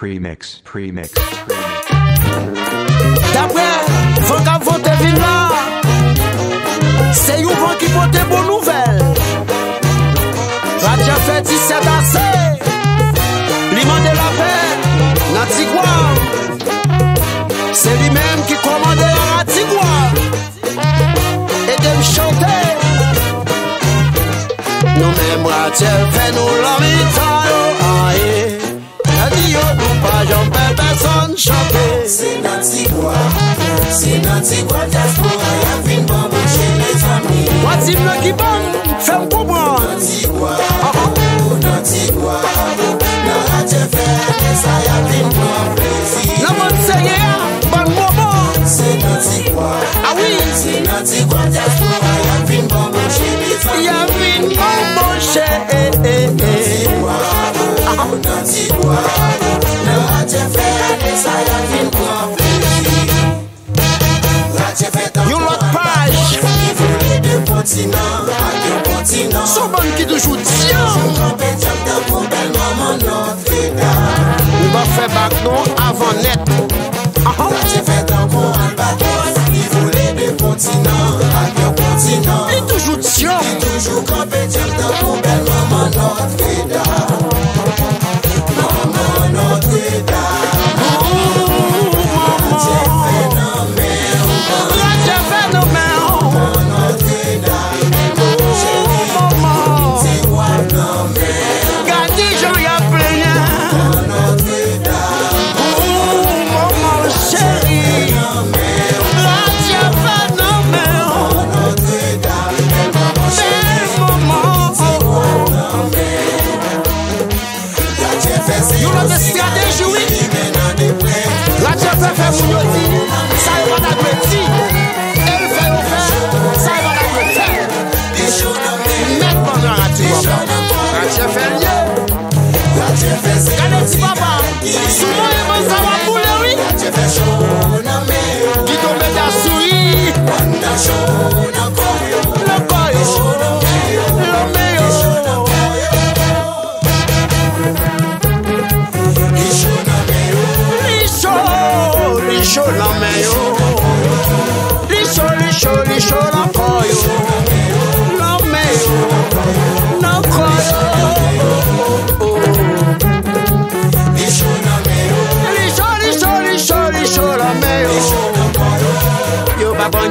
Premix. D'après, faut qu'à voter vin là. C'est une vent qui vote bonne nouvelle. Radio fait 17 assez. L'imam de la paix, Natigua. C'est lui-même qui commandait à Natigua. Et de me chanter. Nous-mêmes, Radio fait nous l'amitaille. Dit nous pas jamais personne chanter. C'est Natigua diaspora, y'a fin bon chez les amis. Voici le qui bon, fais-moi comprendre. Natigua, non Radio fait, ça y'a fin bon plaisir. La bonne seigneur, bon moment. C'est Natigua, ah oui. C'est Natigua diaspora, y'a fin bon chez les amis. Y'a fin bon chez Natigua, non Radio fait, ça y'a fin bon plaisir. Radio fait une autre page. Continent, continent. Son bon qui toujours tient. On va faire bac non avant net. J'ai fait encore un bateau. Il voulait des continents, continent. Il toujours tient. Il toujours campé, pour belle maman Notre-Dame. Maman Notre-Dame.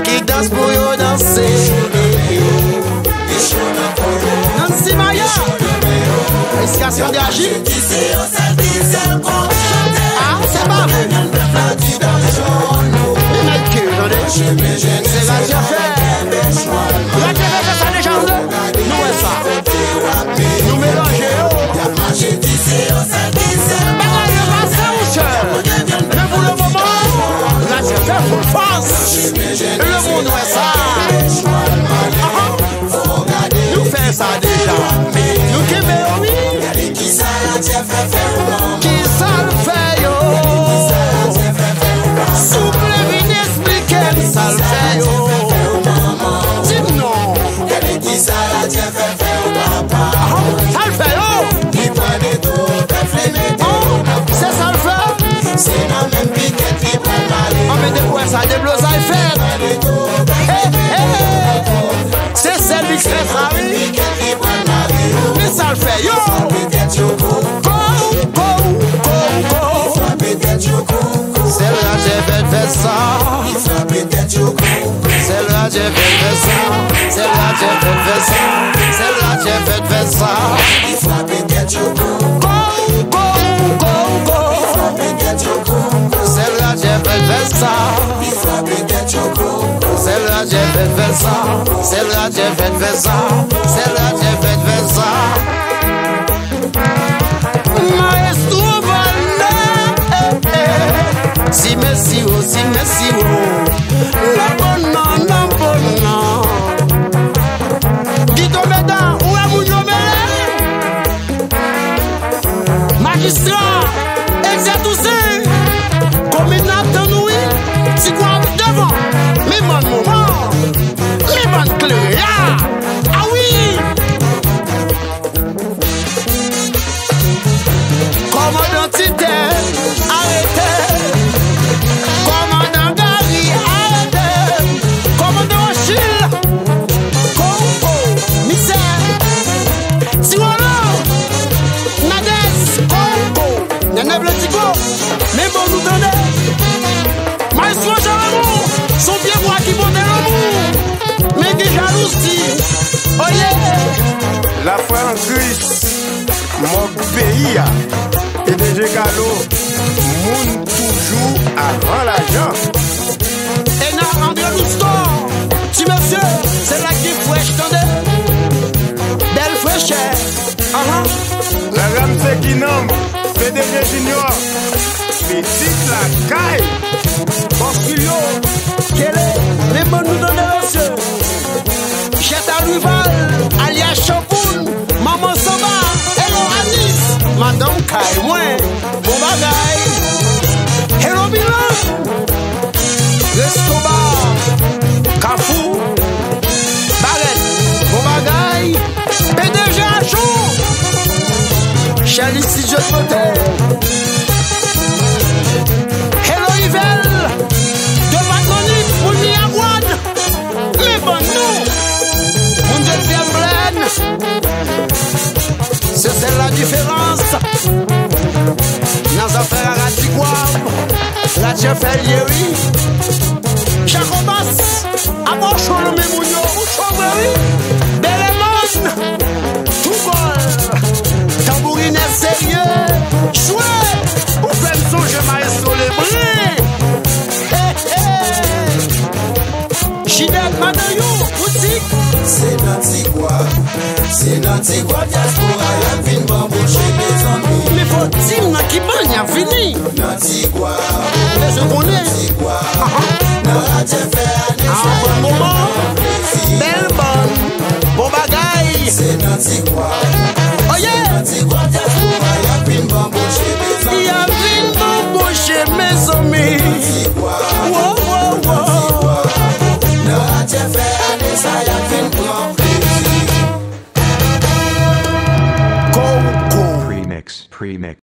Qui danse pour yo danser. Nancy Maya. Escation d'agir. Ah, c'est pas vrai. C'est la affaire. La TV fait ça déjà. Nous est ça. Nous mélangeons. Mais pour le moment, la TV full force. Le monde est ça. Nous faisons ça déjà. Nous qui oui. Qui ça la fait faire? Qui ça le fait yo? Souple vine expliquer ça le fait yo. Dis non. Qui ça la fait faire papa? Ça le fait yo. Qui prend des tours, c'est ça le fait. C'est la même piquette qui prend mal. On met des points ça déblouse à faire. C'est celle qui fait ça, oui. Mais ça le fait, yo. Go. C'est là j'ai fait ça. C'est là j'ai fait ça. C'est là j'ai fait ça. C'est là j'ai fait ça. Go. C'est là j'ai fait ça. C'est là j'ai fait ça. C'est là j'ai fait ça. C'est là j'ai fait ça. Maestro Valé. Si merci oh. La bonne non. Qui tombe dans ou à mon magistrat, exercé. Comme il n'a pas nous, si quoi devant, mais mon moment, mais mon clé, ah oui. Nene Bletico, mais bon nous tenez. Maestro Jean-Raymond, son pied moi qui monte l'amour. Mais qui jalousie, oh yeah. La foi en Christ, mon pays, et déjà galop, moun toujours avant l'argent. Et na André Lousteau, petit monsieur, c'est là qui fraîche, tendez. Belle fraîcheur. La rame c'est qui nomme PDG Junior, petite la caille. Bosculio, quel est les bonnes nous donner monsieur. Jette à rival, alias Champoun, Maman Samba, Hello Anis, Madame Kai, moi, bon bagaille. Hello Milan, Resto Bar, Carrefour, Barrette, bon bagaille. PDG à chaud, Charlie si je côté. Hello Yvel, de Patronique, pour Niagouane, mais bon nous, mon deuxième blaine, c'est celle la différence. Dans les affaires à Ratigouam, la chef Elieri, Jacobas, à Mochon le Mémounio, Chambéry, Bélémon, Tougol, tambourine sérieux, chouette, ou plein songe maestro les bris. Chidel Manayo, boutique. C'est Nantigua, diaspora, y'a vin bamboucher mes amis. Mais faut-il n'a qui bagne à fini. Nantigua, Mais je connais. Nantigua, n'a déjà fait Un bon moment, belle bonne, bon bagaille. c'est Nantigua. Oh yeah. Nantigua, diaspora, y'a vin bamboucher mes amis. Il y a vin bamboucher mes amis. Nantigua, Wow, wow, wow. n'a déjà fait